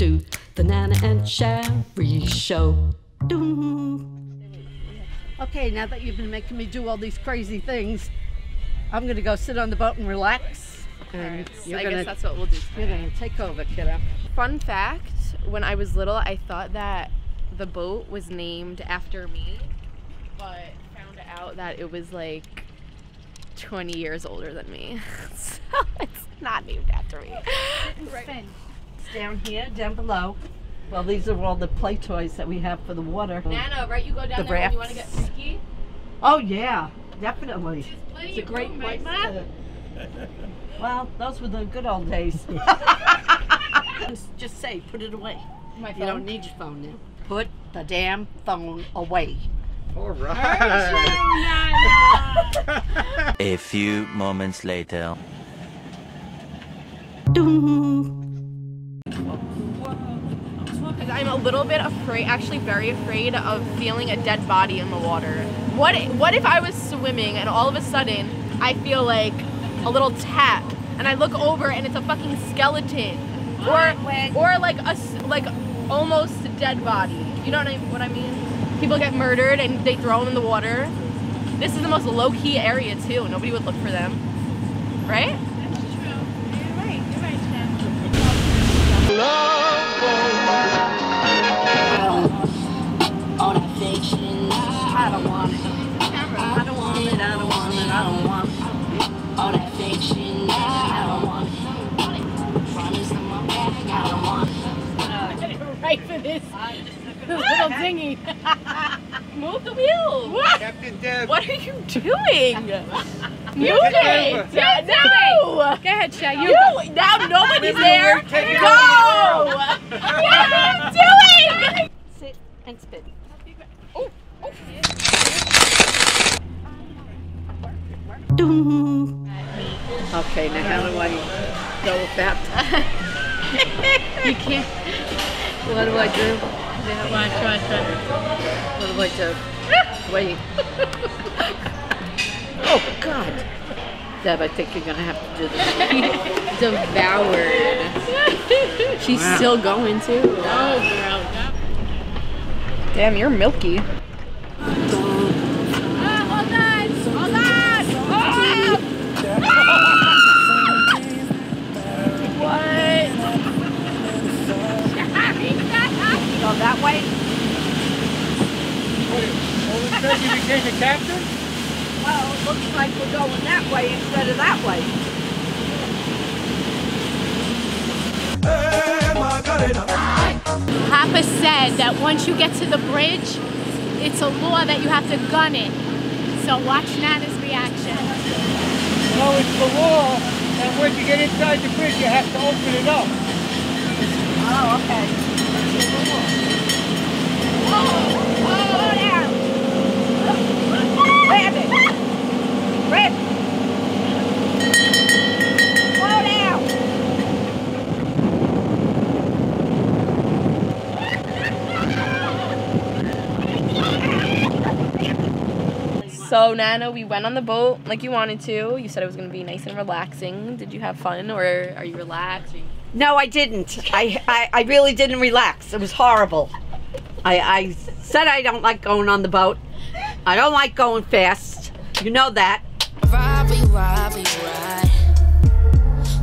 do the Nana and Shari show. Doo. Okay, now that you've been making me do all these crazy things, I'm gonna go sit on the boat and relax. And I guess that's what we'll do today. You're gonna take over, kiddo. Fun fact, when I was little, I thought that the boat was named after me, but found out that it was like 20 years older than me. So it's not named after me. Right. It's down here, down below. Well, these are all the play toys that we have for the water. Nana, right? You go down there when you want to get freaky? Oh yeah, definitely. It's a great room, place right, to... Well, those were the good old days. Just say, put it away. My phone? You don't need your phone now. Put the damn phone away. All right. A few moments later. I'm a little bit afraid, actually very afraid of feeling a dead body in the water. What if I was swimming and all of a sudden I feel like a little tap and I look over and it's a fucking skeleton or like almost a dead body. You know what I mean? People get murdered and they throw them in the water. This is the most low-key area too. Nobody would look for them, right? That's true. You're right, Sam. All that fiction, I don't want it. I don't want it, I don't want it, I don't want it. All that fiction, I don't want it. Promise in my bag, I don't want it. Right for this little dinghy. Move the wheel. What? Captain Deb. What are you doing? You Take did. over. No. Go ahead, Shay. You now nobody's there. Go. What are you doing? Sit and spin. Oh. Okay, now how do I go with that? You can't. What do I do? Watch. What do I do? Wait. Oh, God. Deb, I think you're going to have to do this. Devoured. She's still going too. Oh, girl. Damn, you're milky. Hold on. What? Go that way? All of a sudden you became the captain? Well, it looks like we're going that way instead of that way. Papa said that once you get to the bridge, it's a law that you have to gun it. So watch Nana's reaction. No, it's the law. And when you get inside the bridge, you have to open it up. Oh, okay. Oh, down. Grab it. Grab it. Slow down. So Nana, we went on the boat like you wanted to. You said it was going to be nice and relaxing. Did you have fun, or are you relaxed? No, I didn't. I really didn't relax. It was horrible. I said I don't like going on the boat. I don't like going fast. You know that.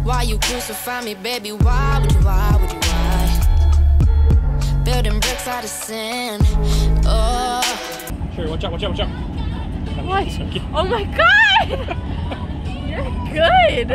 Why you crucify me, baby? Why? Building bricks out of sand. Oh. Sure, watch out. What? Oh my God! You're good.